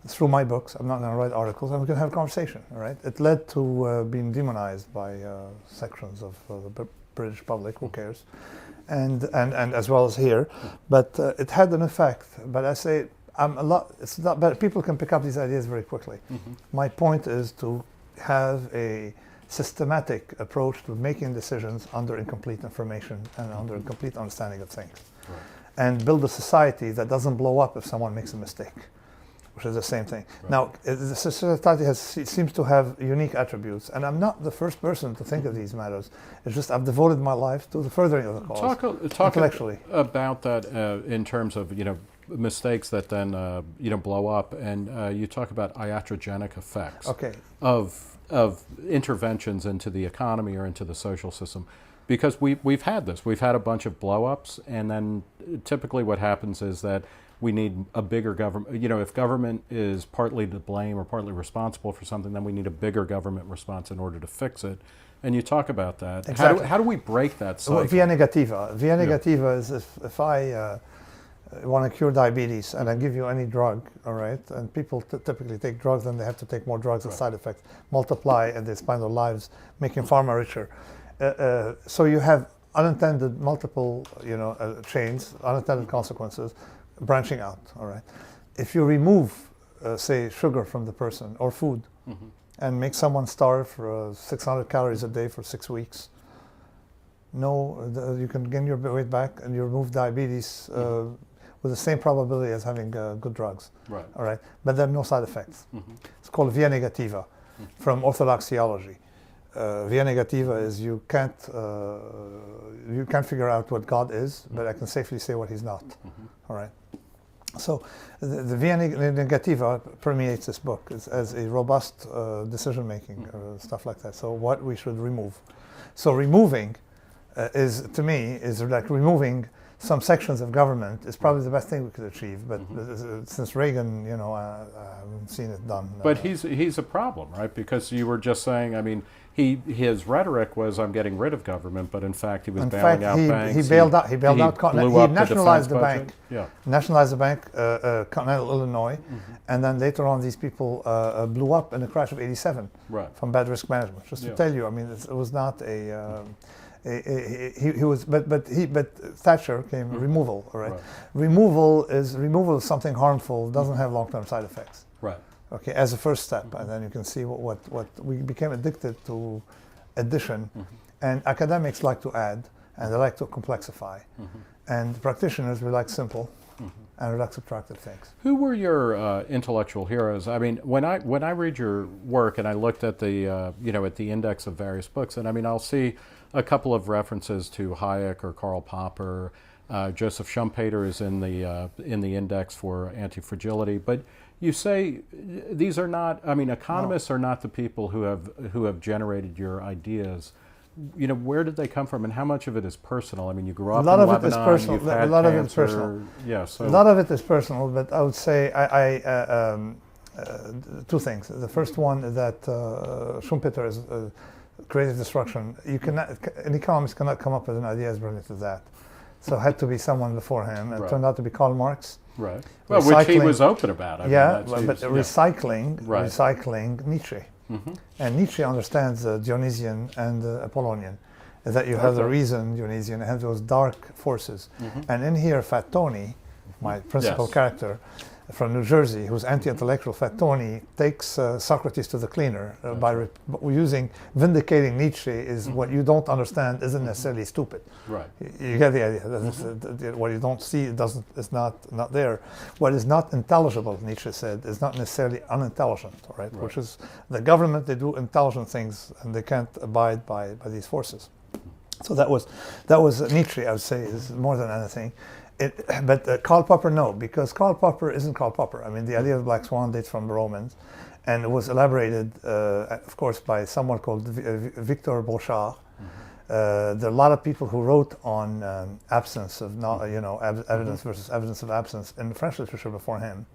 through my books. I'm not going to write articles, and we can have a conversation. All right. It led to being demonized by sections of the British public. Who cares? And as well as here, but it had an effect. But I say it's not better. People can pick up these ideas very quickly. My point is to have a systematic approach to making decisions under incomplete information and under incomplete understanding of things. Right. And build a society that doesn't blow up if someone makes a mistake, which is the same thing. Right. Now, the society seems to have unique attributes, and I'm not the first person to think of these matters. It's just I've devoted my life to the furthering of the cause. Talk intellectually about that in terms of mistakes that then blow up, and you talk about iatrogenic effects of interventions into the economy or into the social system. Because we've had this. We've had a bunch of blow-ups, and then typically what happens is that we need a bigger government. If government is partly to blame or partly responsible for something, then we need a bigger government response in order to fix it. And you talk about that. Exactly. How do we break that cycle? Via negativa. Via negativa is if I want to cure diabetes and I give you any drug, all right, and people typically take drugs and they have to take more drugs and side effects multiply and they spend their lives making pharma richer. So you have unintended multiple, chains, unintended consequences, branching out. All right. If you remove, say, sugar from the person or food, and make someone starve for 600 calories a day for 6 weeks, you can gain your weight back, and you remove diabetes with the same probability as having good drugs. Right. All right. But there are no side effects. It's called via negativa, from Orthodox theology. Via negativa is you can't figure out what God is, but I can safely say what He's not. All right. So the via negativa permeates this book as a robust decision making stuff like that. So what we should remove. So removing is to me is like removing some sections of government is probably the best thing we could achieve. But since Reagan, I haven't seen it done. But he's a problem, right? Because you were just saying, I mean, his rhetoric was, I'm getting rid of government, but in fact he was bailing out banks. He bailed out. He nationalized the bank. Yeah. Nationalized the bank, Continental Illinois, and then later on these people blew up in the crash of '87 from bad risk management. Just to tell you, I mean, it was not a. He was, but Thatcher came removal. All right. Removal of something harmful doesn't have long-term side effects. Right. Okay, as a first step, and then you can see what we became addicted to addition, and academics like to add, and they like to complexify, and practitioners we like simple, and we like subtractive things. Who were your intellectual heroes? I mean, when I read your work and I looked at the at the index of various books, and I mean I'll see a couple of references to Hayek or Karl Popper. Joseph Schumpeter is in the index for antifragility, but you say these are not. I mean, economists are not the people who have generated your ideas. where did they come from, and how much of it is personal? I mean, you grew up A lot in of Lebanon. it is personal. You've had A lot of it is cancer. personal. Yeah, so A lot of it is personal, but I would say two things. The first one is that Schumpeter is creative destruction. You cannot, an economist cannot come up with an idea as brilliant as that. So it had to be someone before him, and it turned out to be Karl Marx. Right. Well, which he was open about. I mean, but recycling Nietzsche. Mm-hmm. And Nietzsche understands the Dionysian and the Apollonian, is that you have the reason Dionysian and those dark forces. Mm-hmm. And in here, Fat Tony, my principal character from New Jersey, who's anti-intellectual, Fat Tony takes Socrates to the cleaner by using vindicating Nietzsche is what you don't understand isn't necessarily stupid. Right. You get the idea. What you don't see is not there. What is not intelligible, Nietzsche said, is not necessarily unintelligent. Right? Which is the government. They do intelligent things and they can't abide by these forces. So that was Nietzsche. I would say is more than anything. But Karl Popper, no, because Karl Popper isn't Karl Popper. I mean, the idea of Black Swan dates from the Romans, and it was elaborated, of course, by someone called Victor Brochard. There are a lot of people who wrote on absence of, evidence versus evidence of absence in French literature before him.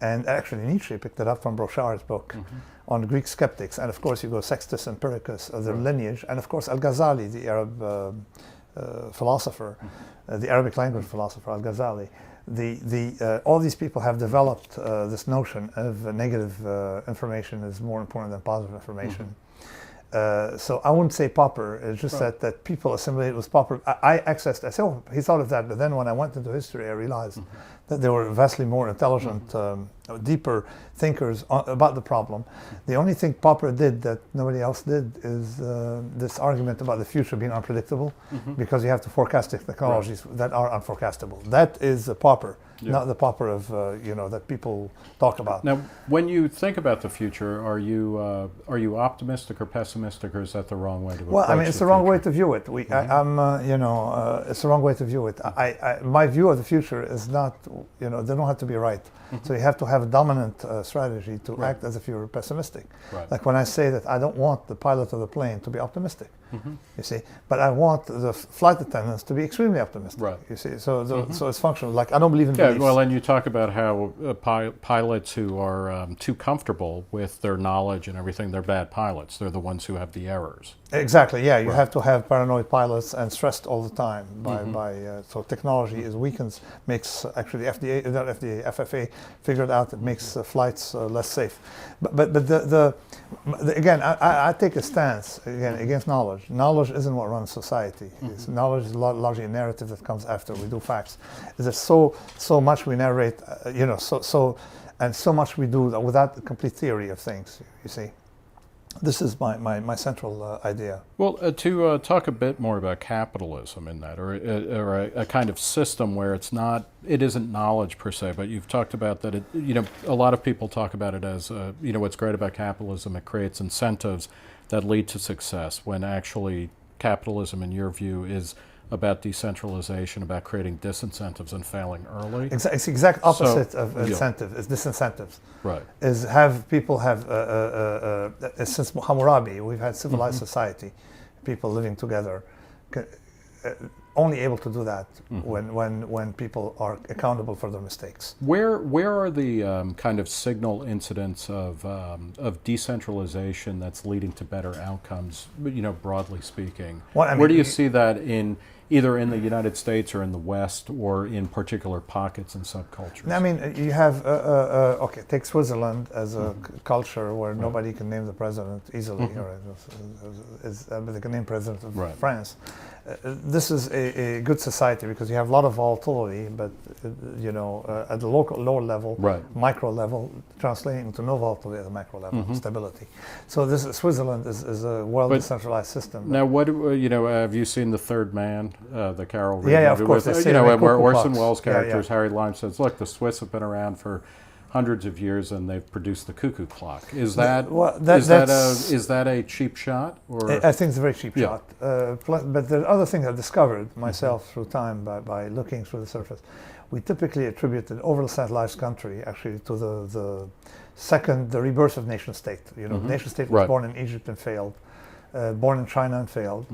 And actually, Nietzsche picked it up from Brochard's book on Greek skeptics. And of course, you go Sextus Empiricus, of their lineage, and of course, Al-Ghazali, the Arab philosopher, the Arabic language philosopher Al-Ghazali. All these people have developed this notion of negative information is more important than positive information. So I wouldn't say Popper. It's just that people assimilate with Popper. I said, oh, he thought of that. But then when I went into history, I realized that there were vastly more intelligent, deeper thinkers about the problem. The only thing Popper did that nobody else did is this argument about the future being unpredictable, because you have to forecast technologies that are unforecastable. That is Popper. Not the Popper of that people talk about. Now, when you think about the future, are you optimistic or pessimistic, or is that the wrong way to approach it? Well, I mean, it's the wrong way to view it. It's the wrong way to view it. My view of the future is not, they don't have to be right. So you have to have a dominant strategy to act as if you're pessimistic. Like when I say that I don't want the pilot of the plane to be optimistic, you see, but I want the flight attendants to be extremely optimistic. You see, so it's functional. Like I don't believe in beliefs. Well, and you talk about how pilots who are too comfortable with their knowledge and everything, they're bad pilots. They're the ones who have the errors. Exactly. Yeah, you have to have paranoid pilots and stressed all the time so technology makes actually FFA figured out it makes flights less safe. But again, I take a stance against knowledge. Knowledge isn't what runs society. Knowledge is largely a narrative that comes after we do facts. There's so much we narrate, and so much we do without a complete theory of things. You see. This is my central idea. Well, to talk a bit more about capitalism in that, or a kind of system where it isn't knowledge per se, but you've talked about that. A lot of people talk about it as, what's great about capitalism, it creates incentives that lead to success. When actually, capitalism, in your view, is about decentralization, about creating disincentives and failing early. It's the exact opposite of incentive. It's disincentives. Right. Is have people have since Hammurabi, we've had civilized society, people living together, only able to do that when people are accountable for their mistakes. Where are the kind of signal incidents of decentralization that's leading to better outcomes? Broadly speaking, where do you see that either in the United States or in the West, or in particular pockets and subcultures? I mean, you have, take Switzerland as a culture where nobody can name the president easily, but they can name president of France. This is a good society because you have a lot of volatility, but at the lower level, micro level, translating into no volatility at the macro level, stability. So Switzerland is a well-decentralized system. Now, have you seen The Third Man, the Carol Reed movie? Of course. Where Orson Welles' characters, Harry Lime, says, look, the Swiss have been around for hundreds of years and they've produced the cuckoo clock. Is that a cheap shot? Or? I think it's a very cheap shot. But the other thing I discovered myself through time by looking through the surface, we typically attribute an overly centralized country actually to the rebirth of nation state. The nation state was born in Egypt and failed. born in China and failed,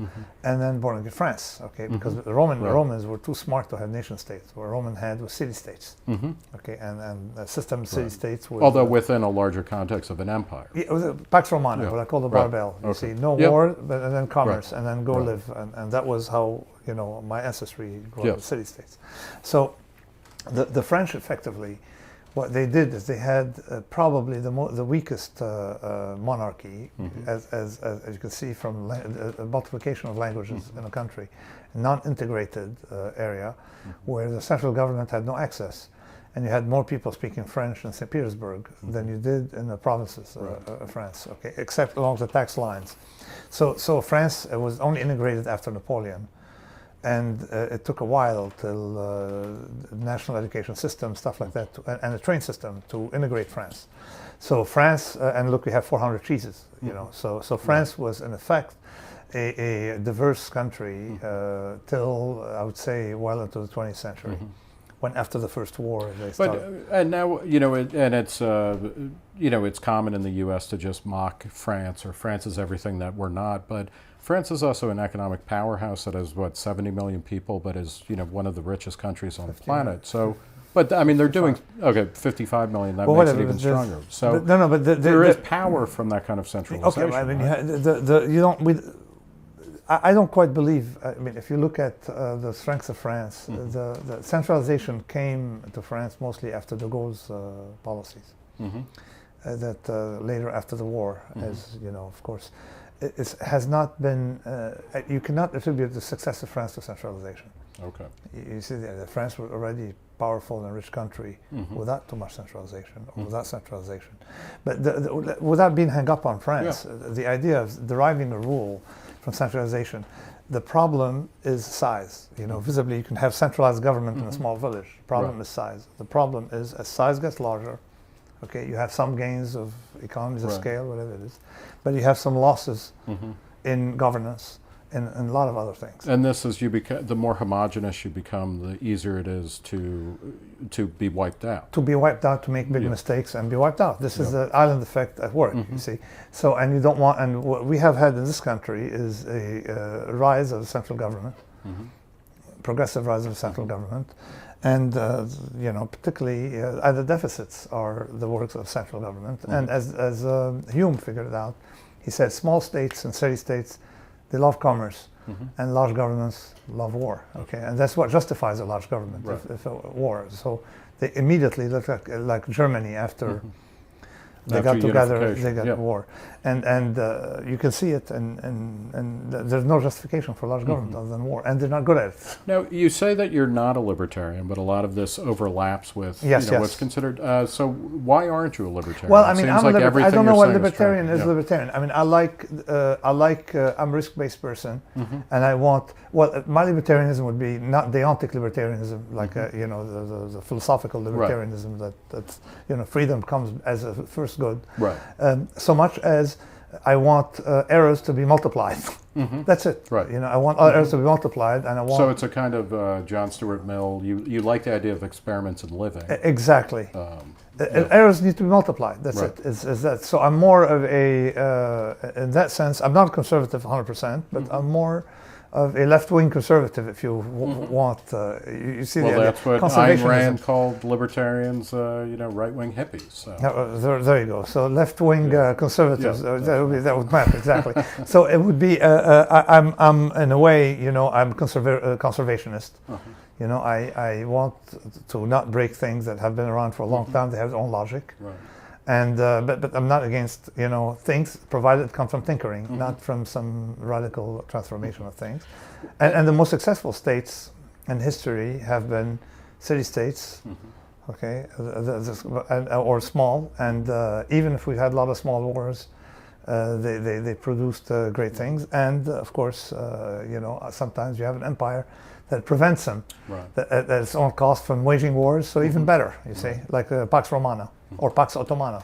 and then born in France, okay, because the Romans were too smart to have nation states. What Roman had was city-states, okay, and a system of city-states was... Although within a larger context of an empire. Yeah, it was a Pax Romana, what I call the barbed. You see, no war, but and then commerce, and then go live, and that was how, you know, my ancestry grew up with city-states. So the French effectively, what they did is they had probably the weakest monarchy, as you can see from multiplication of languages in a country, a non-integrated area, where the central government had no access, and you had more people speaking French in St. Petersburg than you did in the provinces of France, okay, except along the tax lines. So France was only integrated after Napoleon. And it took a while till national education system, stuff like that, and a train system to integrate France. So France, and look, we have 400 cheeses, you know. So France was in effect a diverse country till I would say well into the 20th century, when after the First War they started. And now, you know, it's you know, it's common in the U.S. to just mock France, or France is everything that we're not, but France is also an economic powerhouse that has, what, 70 million people, but is, you know, one of the richest countries on the planet. So, but I mean, they're doing, 55 million, that makes it even stronger. So there is power from that kind of centralization. Okay, I mean, you don't, I don't quite believe, I mean, if you look at the strengths of France, the centralization came to France mostly after de Gaulle's policies. That later after the war, as you know, of course, it has not been, you cannot attribute the success of France to centralization. Okay. You see, France was already powerful and rich country without too much centralization, or without centralization. But without being hung up on France, the idea of deriving a rule from centralization, the problem is size. You know, visibly you can have centralized government in a small village. The problem is size. The problem is as size gets larger, okay, you have some gains of economies of scale, whatever it is, but you have some losses in governance and a lot of other things. And this is, the more homogenous you become, the easier it is to be wiped out. To be wiped out, to make big mistakes and be wiped out. This is the island effect at work, you see. So, and you don't want, and what we have had in this country is a rise of the central government, progressive rise of the central government. And, you know, particularly the deficits are the works of central government. And as Hume figured it out, he said small states and city states, they love commerce, and large governments love war. Okay, and that's what justifies a large government, if a war. So they immediately look like Germany after they got together, they got war, and you can see it, and there's no justification for large government other than war, and they're not good at it. Now, you say that you're not a libertarian, but a lot of this overlaps with what's considered. So why aren't you a libertarian? Well, I mean, I don't know what libertarian is. Libertarian. I mean, I'm a risk-based person, and I want. Well, my libertarianism would be not deontic libertarianism, like you know, the philosophical libertarianism that you know, freedom comes as a first good. Right. So much as I want errors to be multiplied. That's it. Right. You know, I want errors to be multiplied, and I want. So it's a kind of John Stuart Mill. You like the idea of experiments in living. Exactly. Errors need to be multiplied. That's it. Is that? So I'm more of a, in that sense, I'm not conservative 100%, but I'm more of a left-wing conservative, if you want. You see, well, that's what Ayn Rand called libertarians, you know, right-wing hippies. So. There you go. So left-wing conservatives, that would map exactly. So it would be, I'm in a way, you know, I'm conservationist. You know, I want to not break things that have been around for a long time. They have their own logic. Right. And but I'm not against, you know, things, provided it comes from tinkering, not from some radical transformation of things. And the most successful states in history have been city-states, okay, or small. And even if we had a lot of small wars, they produced great things. And of course, you know, sometimes you have an empire that prevents them at its own cost from waging wars. So even better, you see, like Pax Romana. Or Pax Ottomana.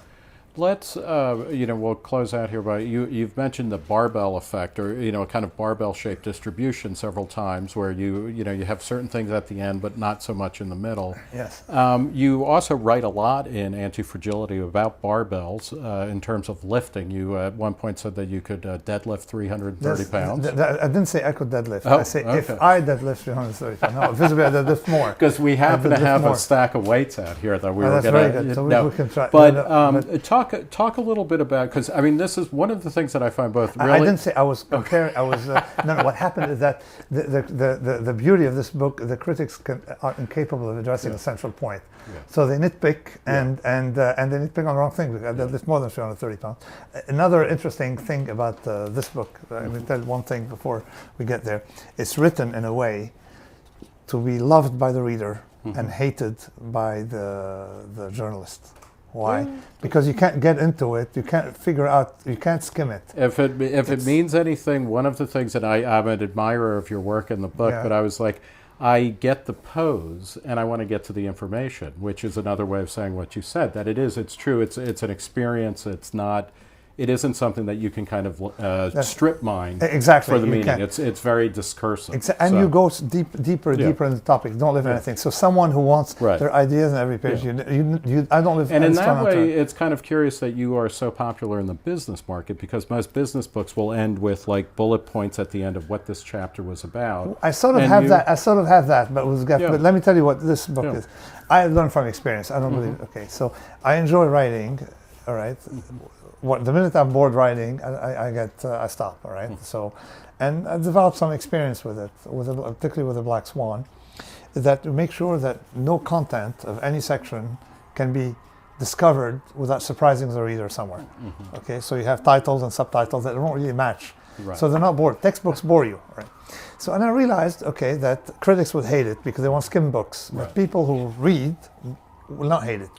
Let's, we'll close out here by you've mentioned the barbell effect, or a kind of barbell-shaped distribution several times, where you have certain things at the end, but not so much in the middle. Yes. You also write a lot in Antifragility about barbells in terms of lifting. You at one point said that you could deadlift 330 pounds. I didn't say I could deadlift. Oh, I say okay. if I deadlift 330 pounds. No, visibly I deadlift more. Because we happen to have more. a stack of weights out here that we were That's going to. very good. So we can try. But talk a little bit about, because I mean, this is one of the things that I find both really. I didn't say I was comparing. I was no. What happened is that the beauty of this book, the critics are incapable of addressing a central point. Yeah. So they nitpick and they nitpick on the wrong thing. There's more than 330 pounds. Another interesting thing about this book, let me tell you one thing before we get there. It's written in a way to be loved by the reader and hated by the journalist. Why? Because you can't get into it. You can't figure out. You can't skim it. If it means anything, one of the things that I'm an admirer of your work in the book, but I was like, I get the pose and I want to get to the information, which is another way of saying what you said. That it's true. It's an experience. It isn't something that you can kind of strip mine exactly for the meaning. Can't. It's very discursive. And you go deeper in the topic. Don't leave anything. So someone who wants their ideas on every page, I don't live. And in that way, it's kind of curious that you are so popular in the business market, because most business books will end with like bullet points at the end of what this chapter was about. I sort of have that, but but let me tell you what this book is. I learned from experience. I don't believe. Okay, so I enjoy writing. All right. The minute I'm bored writing, I stop. All right. So, and I developed some experience with it, particularly with the Black Swan, that to make sure that no content of any section can be discovered without surprising the reader somewhere. Okay. So you have titles and subtitles that don't really match. Right. So they're not bored. Textbooks bore you. Right. So and I realized, that critics would hate it because they want skim books, but people who read will not hate it.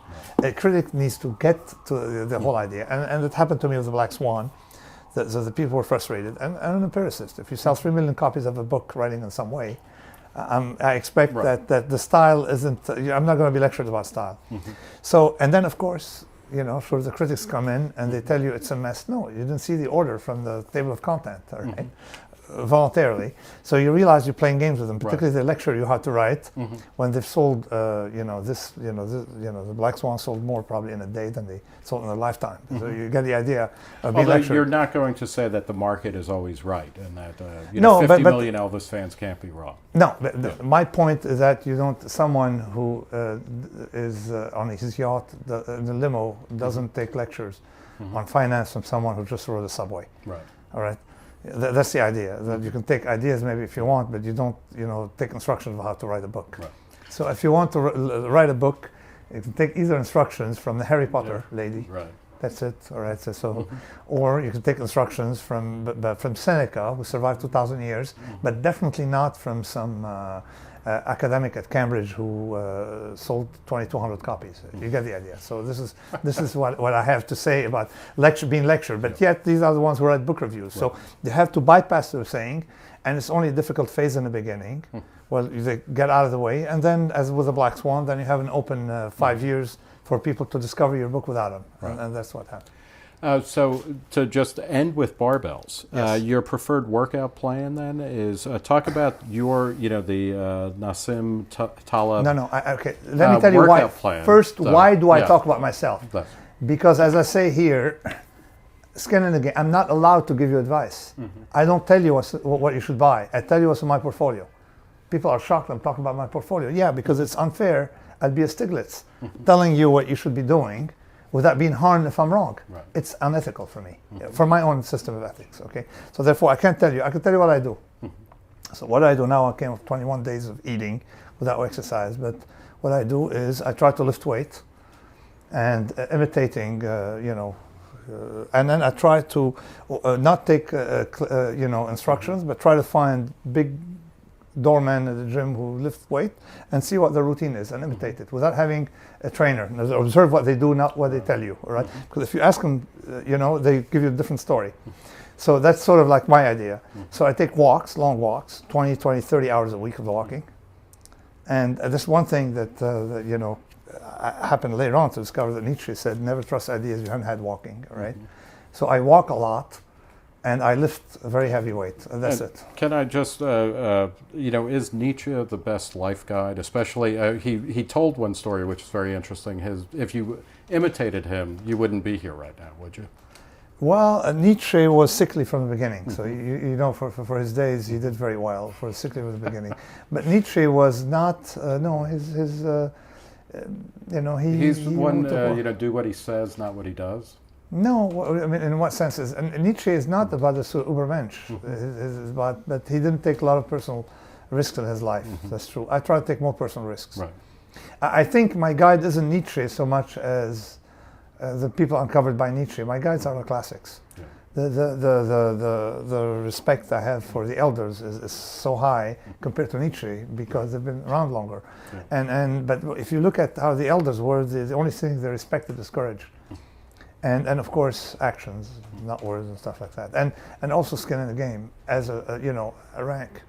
A critic needs to get to the whole idea, and it happened to me with the Black Swan. The people were frustrated, and an empiricist. If you sell 3 million copies of a book writing in some way, I expect that the style isn't. I'm not going to be lectured about style. So, and then of course, sure, the critics come in and they tell you it's a mess. No, you didn't see the order from the table of content, all right? Voluntarily. So you realize you're playing games with them, particularly they lecture you how to write when they've sold, the Black Swan sold more probably in a day than they sold in a lifetime. So you get the idea of being lectured. You're not going to say that the market is always right and that 50 million Elvis fans can't be wrong. No, my point is that someone who is on his yacht in the limo doesn't take lectures on finance from someone who just rode a subway. Right. All right. That's the idea. That you can take ideas maybe if you want, but you don't, take instructions of how to write a book. Right. So if you want to write a book, you can take either instructions from the Harry Potter lady. Right. That's it. All right. So, or you can take instructions from Seneca, who survived 2,000 years, but definitely not from some academic at Cambridge who sold 2,200 copies. You get the idea. So this is what I have to say about being lectured. But yet these are the ones who write book reviews. So you have to bypass the saying, and it's only a difficult phase in the beginning. Well, they get out of the way, and then, as with the Black Swan, then you have an open 5 years for people to discover your book without them, and that's what happened. So to just end with barbells, your preferred workout plan then is talk about your, the Nassim Taleb. No. Okay. Let me tell you why. Plan. First, why do I talk about myself? That's. Because as I say here, skin in the game. I'm not allowed to give you advice. I don't tell you what you should buy. I tell you what's in my portfolio. People are shocked I'm talking about my portfolio. Yeah, because it's unfair. I'd be a Stiglitz telling you what you should be doing without being harmed if I'm wrong. Right. It's unethical for me, for my own system of ethics, okay? So therefore, I can't tell you. I can tell you what I do. So what I do now, I came with 21 days of eating without exercise, but what I do is I try to lift weight and imitating, and then I try to not take, instructions, but try to find big doormen at the gym who lift weight and see what their routine is and imitate it without having a trainer. Observe what they do, not what they tell you, all right? Because if you ask them, they give you a different story. So that's sort of like my idea. So I take walks, long walks, 20, 30 hours a week of walking. And this one thing that, I happened later on to discover that Nietzsche said, never trust ideas you haven't had walking, right? So I walk a lot, and I lift a very heavy weight, and that's it. Can I just, is Nietzsche the best life guide? Especially, he told one story which is very interesting. If you imitated him, you wouldn't be here right now, would you? Well, Nietzsche was sickly from the beginning, so for his days he did very well, for sickly from the beginning. But Nietzsche was not, he's one, do what he says, not what he does. No, I mean, in what sense is, and Nietzsche is not about the Übermensch, it's about that he didn't take a lot of personal risks in his life. That's true. I try to take more personal risks. Right. I think my guide isn't Nietzsche so much as the people uncovered by Nietzsche. My guides are the classics. Yeah. The respect I have for the elders is so high compared to Nietzsche because they've been around longer. Yeah. But if you look at how the elders were, the only thing they respected is courage. And of course actions, not words and stuff like that, and also skin in the game as a rank.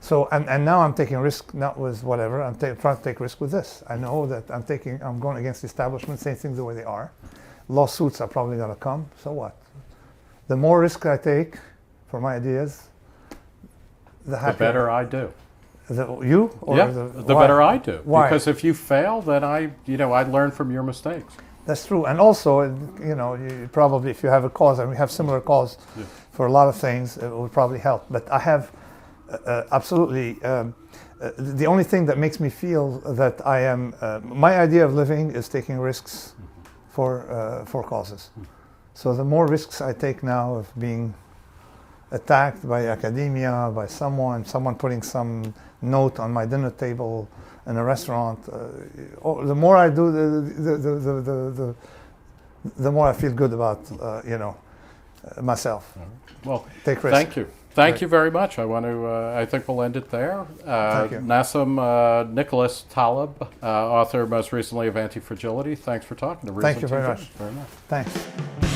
So and now I'm taking risk not with whatever. I'm trying to take risk with this. I know that I'm going against the establishment, saying things the way they are. Lawsuits are probably going to come. So what? The more risk I take for my ideas, the happier. The better I do. You or the better I do. Why? Because if you fail, then I learn from your mistakes. That's true, and also, you probably, if you have a cause, and we have similar cause for a lot of things, it would probably help. But I have absolutely the only thing that makes me feel that I am. My idea of living is taking risks for causes. So the more risks I take now of being attacked by academia, by someone putting some note on my dinner table in a restaurant, the more I do, the more I feel good about myself. Well, take risks. Thank you very much. I want to. I think we'll end it there. Thank you. Nassim Nicholas Taleb, author most recently of Antifragility. Thanks for talking to Reason. Thank you very much. Very much. Thanks.